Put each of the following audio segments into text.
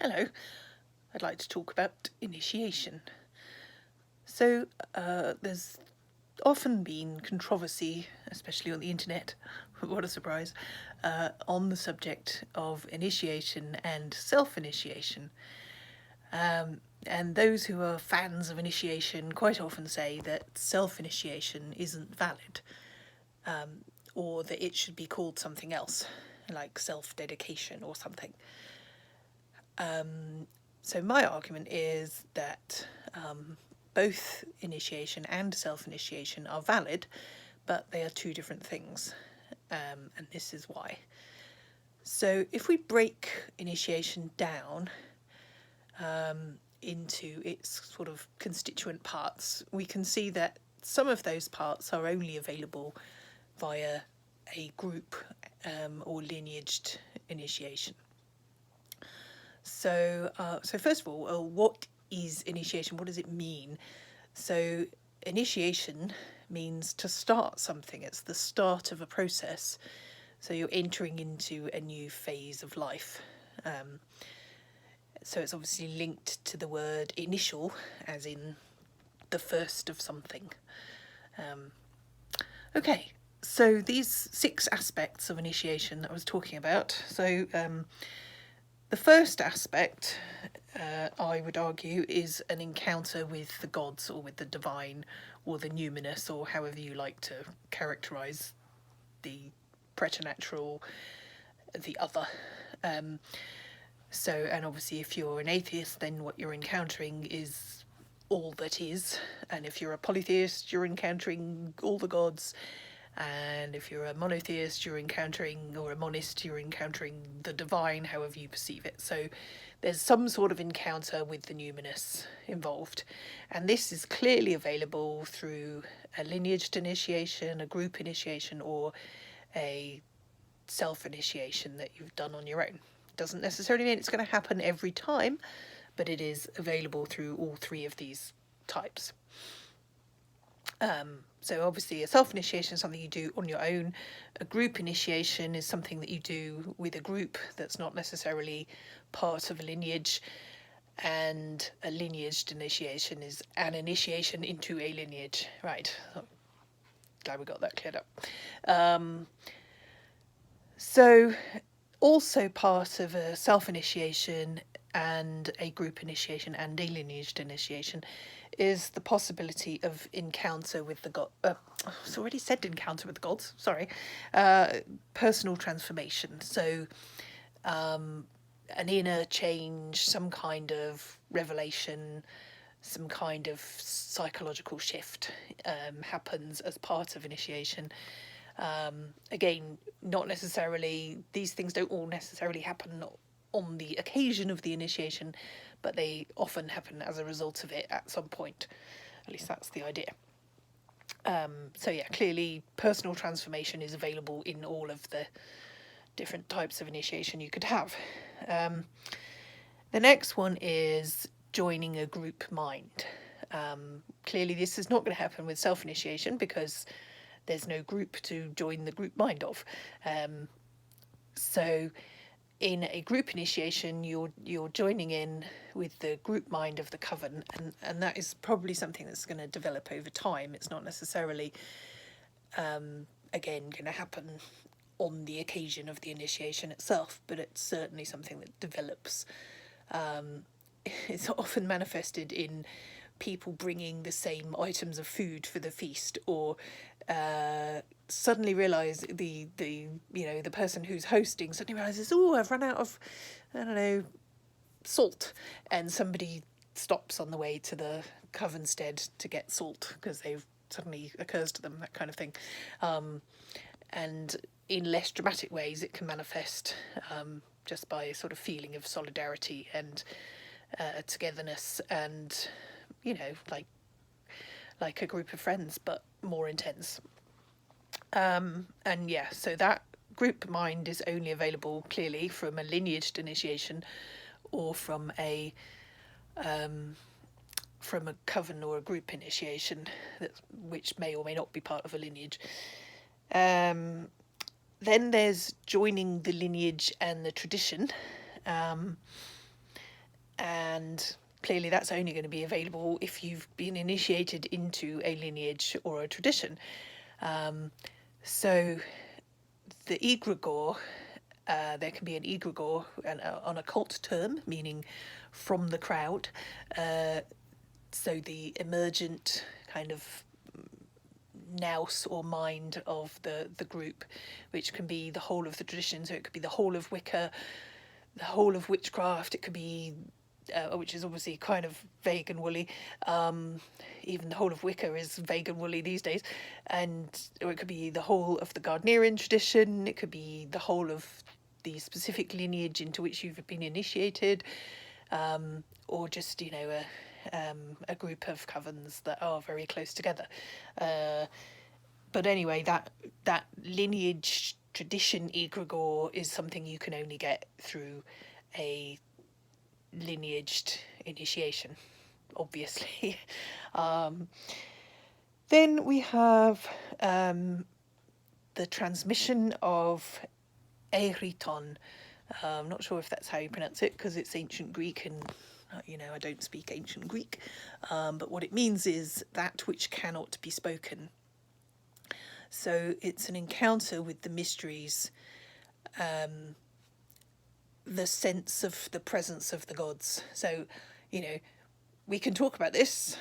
Hello, I'd like to talk about initiation. So, there's often been controversy, especially on the internet, what a surprise, on the subject of initiation and self-initiation. And those who are fans of initiation quite often say that self-initiation isn't valid, or that it should be called something else, like self-dedication or something. So my argument is that both initiation and self-initiation are valid, but they are two different things, and this is why. So if we break initiation down into its sort of constituent parts, we can see that some of those parts are only available via a group or lineaged initiation. So first of all, what is initiation? What does it mean? So initiation means to start something. It's the start of a process. So you're entering into a new phase of life. So it's obviously linked to the word initial, as in the first of something. Okay, so these 6 aspects of initiation that I was talking about. So the first aspect, I would argue, is an encounter with the gods or with the divine or the numinous, or however you like to characterise the preternatural, the other. And obviously if you're an atheist, then what you're encountering is all that is, and if you're a polytheist, you're encountering all the gods, and if you're a monotheist, you're encountering, or a monist, you're encountering the divine, however you perceive it. So there's some sort of encounter with the numinous involved, and this is clearly available through a lineaged initiation, a group initiation, or a self-initiation that you've done on your own. Doesn't necessarily mean it's going to happen every time, but it is available through all 3 of these types. So obviously a self-initiation is something you do on your own. A group initiation is something that you do with a group that's not necessarily part of a lineage. And a lineaged initiation is an initiation into a lineage. Right, glad we got that cleared up. So also part of a self-initiation and a group initiation and a lineaged initiation is the possibility of encounter with the god. It's already said encounter with the gods. Sorry, personal transformation. So, an inner change, some kind of revelation, some kind of psychological shift happens as part of initiation. Again, not necessarily, these things don't all necessarily happen on the occasion of the initiation, but they often happen as a result of it at some point. At least that's the idea. So yeah, clearly personal transformation is available in all of the different types of initiation you could have. The next one is joining a group mind. Clearly this is not going to happen with self-initiation because there's no group to join the group mind of. So in a group initiation, you're joining in with the group mind of the coven, and that is probably something that's going to develop over time. It's not necessarily, again, going to happen on the occasion of the initiation itself, but it's certainly something that develops. It's often manifested in people bringing the same items of food for the feast, or suddenly realise the person who's hosting suddenly realises, oh, I've run out of, I don't know, salt, and somebody stops on the way to the covenstead to get salt because they've suddenly occurs to them, that kind of thing. And in less dramatic ways it can manifest just by a sort of feeling of solidarity and togetherness, and like a group of friends, but more intense. And yeah, so that group mind is only available clearly from a lineaged initiation or from a coven or a group initiation, which may or may not be part of a lineage. Then there's joining the lineage and the tradition. and clearly that's only going to be available if you've been initiated into a lineage or a tradition. So the egregor, there can be an egregor, an occult term meaning from the crowd. So the emergent kind of nous or mind of the group, which can be the whole of the tradition. So it could be the whole of Wicca, the whole of witchcraft. It could be, which is obviously kind of vague and woolly. Even the whole of Wicca is vague and woolly these days. Or it could be the whole of the Gardnerian tradition. It could be the whole of the specific lineage into which you've been initiated, or just, you know, a group of covens that are very close together. But anyway, that lineage tradition egregor is something you can only get through a lineaged initiation, obviously. Then we have the transmission of Apariton. I'm not sure if that's how you pronounce it, because it's ancient Greek and I don't speak ancient Greek, but what it means is that which cannot be spoken. So it's an encounter with the mysteries, the sense of the presence of the gods. So, we can talk about this,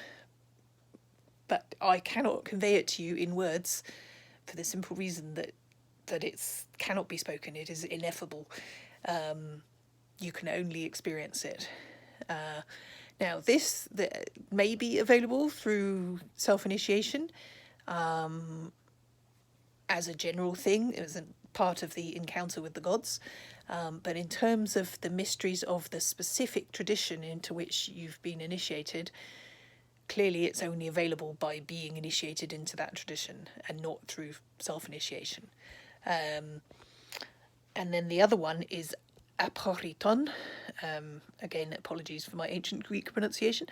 but I cannot convey it to you in words for the simple reason that it cannot be spoken. It is ineffable. You can only experience it. Now, this may be available through self-initiation as a general thing. It was a part of the encounter with the gods. But in terms of the mysteries of the specific tradition into which you've been initiated, clearly it's only available by being initiated into that tradition and not through self-initiation. And then the other one is Apariton. Again, apologies for my ancient Greek pronunciation.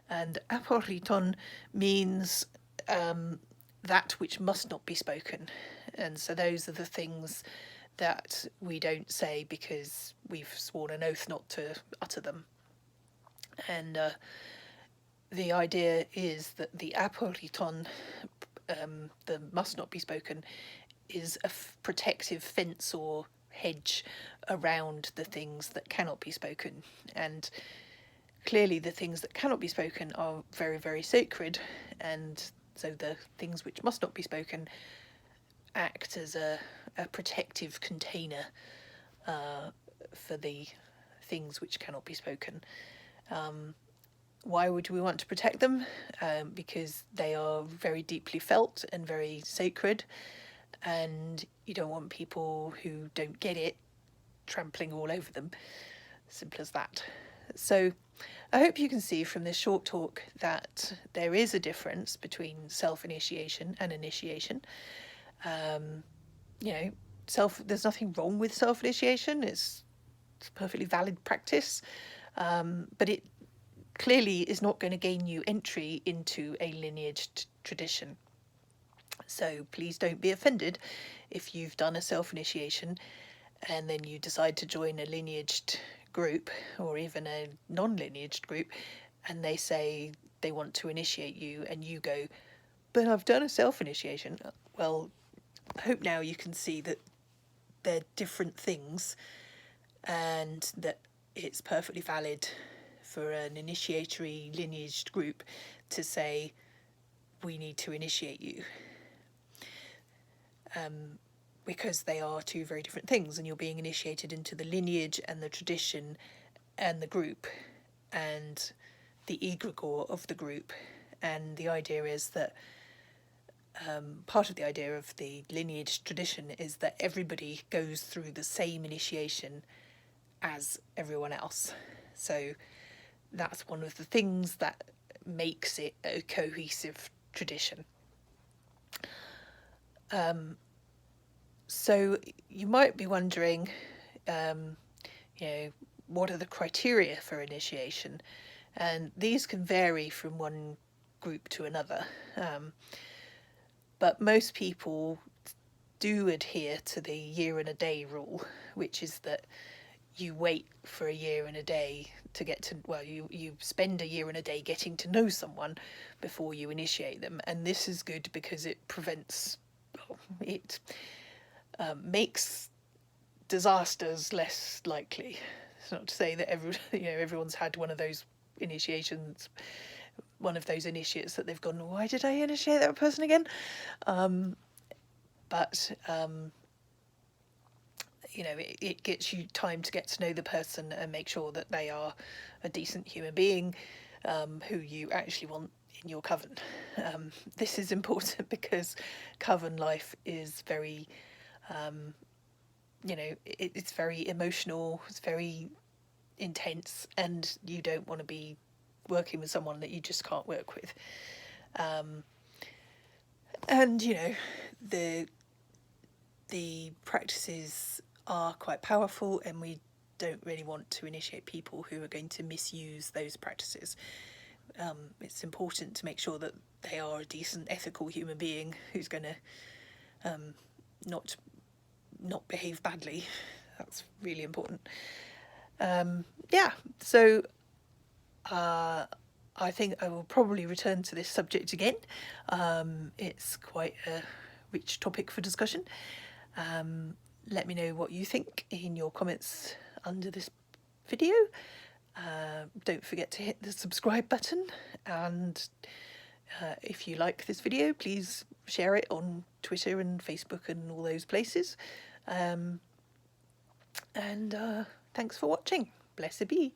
And Apariton means that which must not be spoken. And so those are the things that we don't say because we've sworn an oath not to utter them. And the idea is that the Apariton, the must not be spoken, is a protective fence or hedge around the things that cannot be spoken. And clearly the things that cannot be spoken are very, very sacred, and so the things which must not be spoken act as a protective container for the things which cannot be spoken. Why would we want to protect them? Because they are very deeply felt and very sacred, and you don't want people who don't get it trampling all over them. Simple as that. So I hope you can see from this short talk that there is a difference between self-initiation and initiation. There's nothing wrong with self-initiation. It's a perfectly valid practice, but it clearly is not going to gain you entry into a lineaged tradition. So please don't be offended if you've done a self-initiation and then you decide to join a lineaged group or even a non-lineaged group and they say they want to initiate you and you go, but I've done a self-initiation. Well, I hope now you can see that they're different things and that it's perfectly valid for an initiatory lineaged group to say, we need to initiate you. Because they are two very different things, and you're being initiated into the lineage and the tradition and the group and the egregor of the group. And the idea is that part of the idea of the lineage tradition is that everybody goes through the same initiation as everyone else. So that's one of the things that makes it a cohesive tradition. So you might be wondering, what are the criteria for initiation? And these can vary from one group to another. But most people do adhere to the year and a day rule, which is that you wait for a year and a day to get to, well, you spend a year and a day getting to know someone before you initiate them. And this is good because it prevents, it makes disasters less likely. It's not to say that everyone's had one of those initiations, one of those initiates that they've gone, why did I initiate that person again? But it gets you time to get to know the person and make sure that they are a decent human being who you actually want in your coven. This is important because coven life is very, it's very emotional, it's very intense, and you don't want to be working with someone that you just can't work with. And the practices are quite powerful, and we don't really want to initiate people who are going to misuse those practices. It's important to make sure that they are a decent, ethical human being who's going to not behave badly. That's really important. So I think I will probably return to this subject again. It's quite a rich topic for discussion. Let me know what you think in your comments under this video. Don't forget to hit the subscribe button, and if you like this video, please share it on Twitter and Facebook and all those places. And thanks for watching. Blessed be.